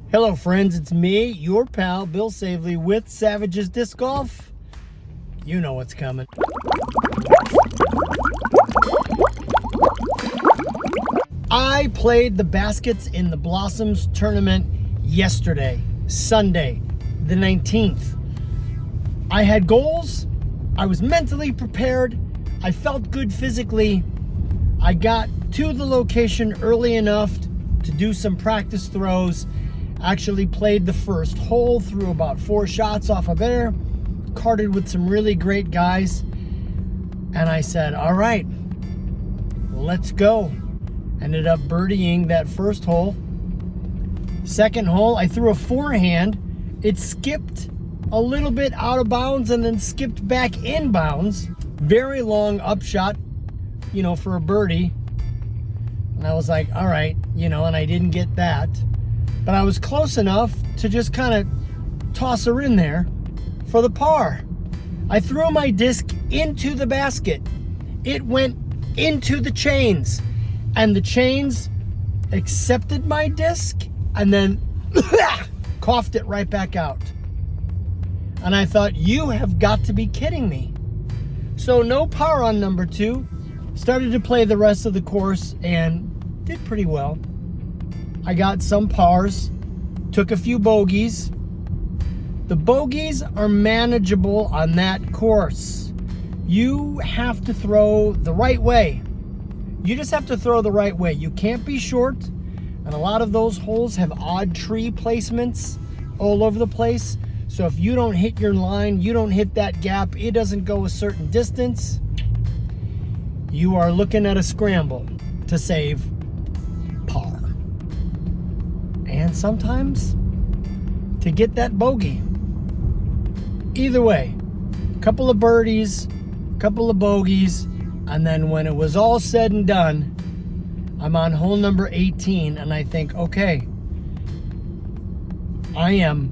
Hello friends, it's me, your pal, Bill Savely with Savages Disc Golf. You know what's coming. I played the baskets in the Blossoms tournament yesterday, Sunday, the 19th. I had goals, I was mentally prepared, I felt good physically. I got to the location early enough to do some practice throws. Actually played the first hole, threw about 4 shots off of there, carted with some really great guys, and I said, all right, let's go. Ended up birdieing that first hole. Second hole, I threw a forehand. It skipped a little bit out of bounds and then skipped back in bounds. Very long upshot, for a birdie. And I was like, all right, and I didn't get that. But I was close enough to just kind of toss her in there for the par. I threw my disc into the basket. It went into the chains. And the chains accepted my disc and then coughed it right back out. And I thought, you have got to be kidding me. So no par on number 2. Started to play the rest of the course and did pretty well. I got some pars, took a few bogeys. The bogeys are manageable on that course. You have to throw the right way. You just have to throw the right way. You can't be short, and a lot of those holes have odd tree placements all over the place. So if you don't hit your line, you don't hit that gap, it doesn't go a certain distance, you are looking at a scramble to save par. And sometimes to get that bogey. Either way, couple of birdies, couple of bogeys, and then when it was all said and done, I'm on hole number 18 and I think, okay, I am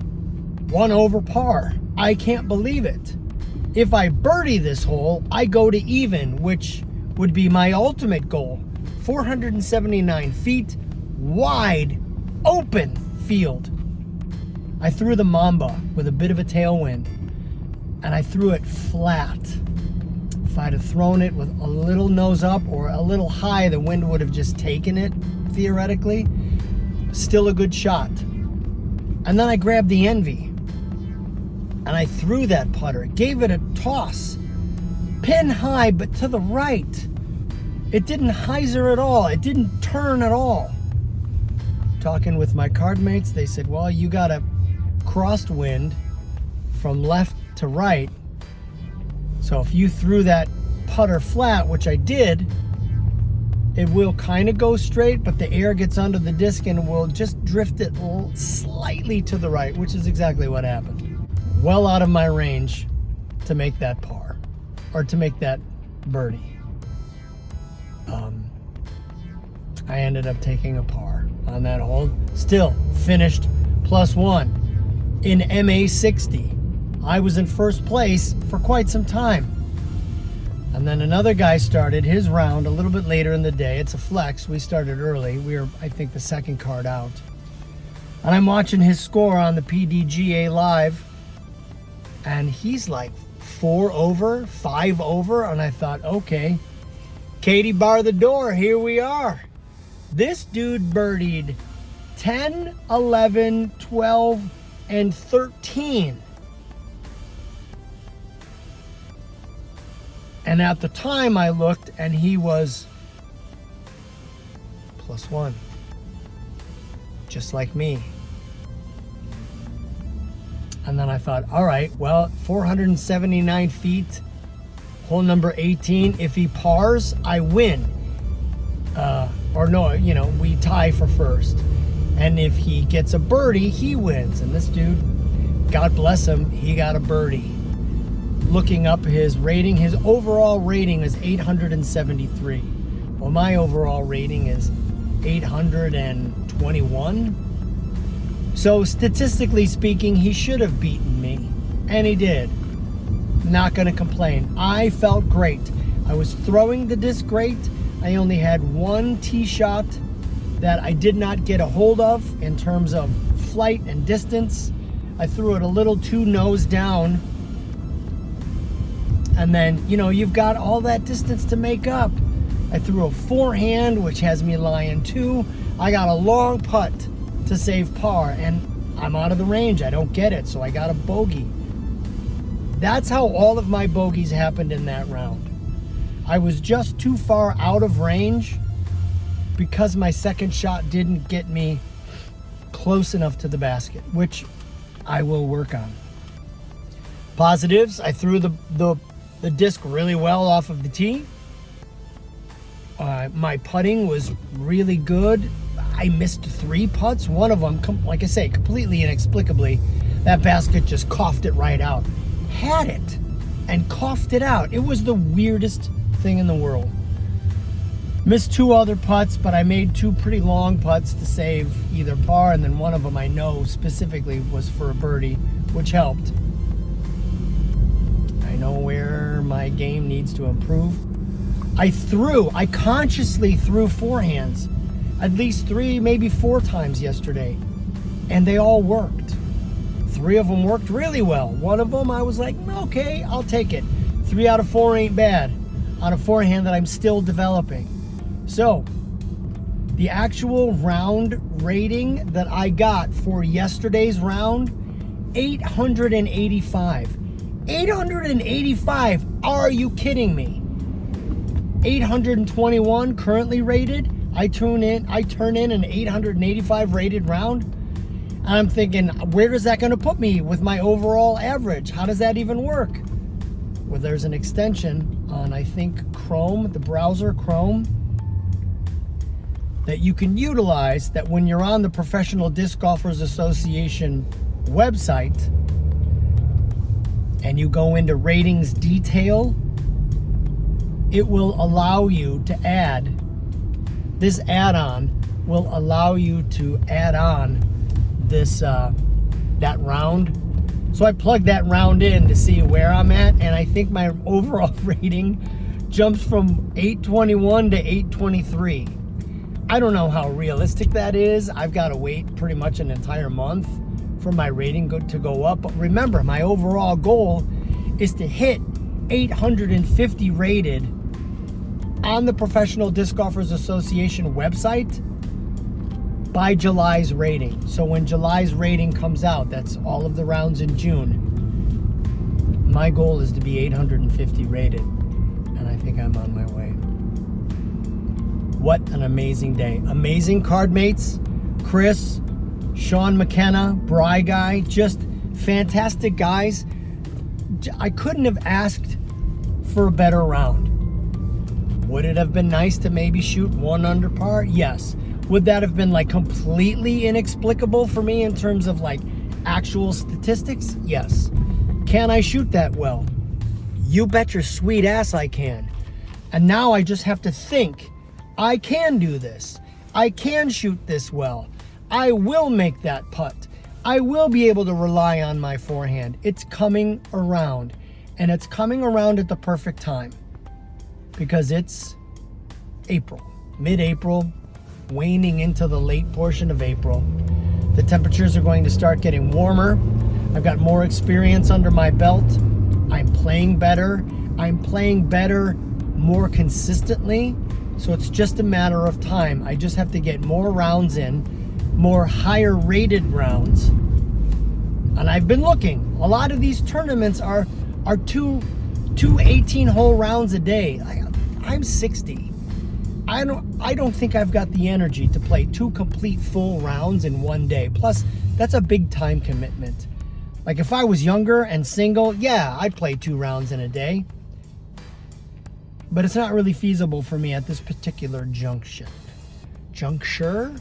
1 over par. I can't believe it. If I birdie this hole, I go to even, which would be my ultimate goal. 479 feet, wide open field. I threw the Mamba with a bit of a tailwind and I threw it flat. If I'd have thrown it with a little nose up or a little high, the wind would have just taken it, theoretically. Still a good shot. And then I grabbed the Envy and I threw that putter, gave it a toss, pin high, but to the right. It didn't hyzer at all. It didn't turn at all. Talking with my card mates, they said, well, you got a crosswind from left to right. So if you threw that putter flat, which I did, it will kind of go straight, but the air gets under the disc and will just drift it slightly to the right, which is exactly what happened. Well out of my range to make that par, or to make that birdie. I ended up taking a par on that hole. Still finished +1 in MA60. I was in first place for quite some time. And then another guy started his round a little bit later in the day. It's a flex. We started early. We were, I think, the second card out. And I'm watching his score on the PDGA Live. And he's like 4 over, 5 over. And I thought, okay, Katie bar the door, here we are. This dude birdied 10, 11, 12, and 13. And at the time I looked and he was +1. Just like me. And then I thought, all right, well, 479 feet, hole number 18. If he pars, I win. Or no, we tie for first. And if he gets a birdie, he wins. And this dude, God bless him, he got a birdie. Looking up his rating, his overall rating is 873. Well, my overall rating is 821. So statistically speaking, he should have beaten me. And he did. Not gonna complain. I felt great. I was throwing the disc great. I only had one tee shot that I did not get a hold of in terms of flight and distance. I threw it a little too nose down. And then, you know, you've got all that distance to make up. I threw a forehand, which has me lying 2. I got a long putt to save par, and I'm out of the range. I don't get it, so I got a bogey. That's how all of my bogeys happened in that round. I was just too far out of range because my second shot didn't get me close enough to the basket, which I will work on. Positives, I threw the disc really well off of the tee. My putting was really good. I missed 3 putts. One of them, like I say, completely inexplicably, that basket just coughed it right out. Had it and coughed it out. It was the weirdest thing in the world. Missed 2 other putts, but I made 2 pretty long putts to save either par, and then one of them I know specifically was for a birdie, which helped. I know where my game needs to improve. I consciously threw forehands at least 3, maybe 4 times yesterday, and they all worked. 3 of them worked really well. One of them I was like, okay, I'll take it. 3 out of 4 ain't bad on a forehand that I'm still developing. So the actual round rating that I got for yesterday's round, 885. 885, are you kidding me? 821 currently rated. I turn in an 885 rated round. And I'm thinking, where is that going to put me with my overall average? How does that even work? Well, there's an extension on, I think, Chrome, the browser Chrome, that you can utilize, that when you're on the Professional Disc Golfers Association website and you go into ratings detail, it will allow you to add, this add-on will allow you to add on this that round. So I plugged that round in to see where I'm at, and I think my overall rating jumps from 821 to 823. I don't know how realistic that is. I've got to wait pretty much an entire month for my rating to go up. But remember, my overall goal is to hit 850 rated on the Professional Disc Golfers Association website by July's rating. So when July's rating comes out, that's all of the rounds in June, my goal is to be 850 rated, and I think I'm on my way. What an amazing day. Amazing card mates, Chris, Sean McKenna, Bry Guy, just fantastic guys. I couldn't have asked for a better round. Would it have been nice to maybe shoot 1 under par? Yes. Would that have been like completely inexplicable for me in terms of like actual statistics? Yes. Can I shoot that well? You bet your sweet ass I can. And now I just have to think, I can do this. I can shoot this well. I will make that putt. I will be able to rely on my forehand. It's coming around, and it's coming around at the perfect time because it's April, mid-April, waning into the late portion of April. The temperatures are going to start getting warmer. I've got more experience under my belt. I'm playing better. I'm playing better more consistently. So it's just a matter of time. I just have to get more rounds in, more higher rated rounds. And I've been looking. A lot of these tournaments are two 18-hole rounds a day. I'm 60. I don't think I've got the energy to play 2 complete full rounds in one day. Plus, that's a big time commitment. Like if I was younger and single, yeah, I'd play 2 rounds in a day. But it's not really feasible for me at this particular junction. Juncture?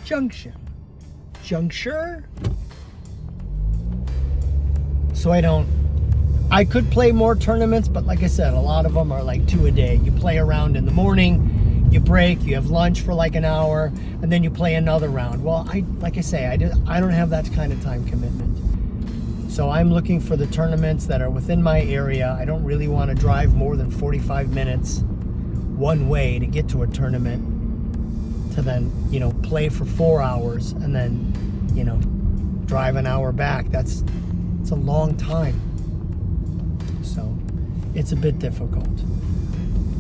Junction. Juncture? So I could play more tournaments, but like I said, a lot of them are like 2 a day. You play a round in the morning, you break, you have lunch for like an hour, and then you play another round. Well, like I say, I don't have that kind of time commitment. So I'm looking for the tournaments that are within my area. I don't really want to drive more than 45 minutes one way to get to a tournament to then, play for 4 hours and then drive an hour back. It's a long time. So it's a bit difficult.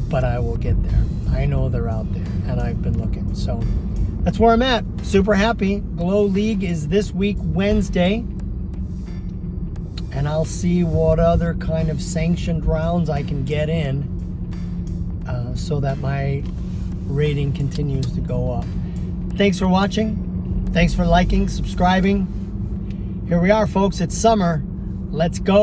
But I will get there. I know they're out there, and I've been looking. So that's where I'm at. Super happy. Glow League is this week, Wednesday. And I'll see what other kind of sanctioned rounds I can get in so that my rating continues to go up. Thanks for watching. Thanks for liking, subscribing. Here we are, folks. It's summer. Let's go.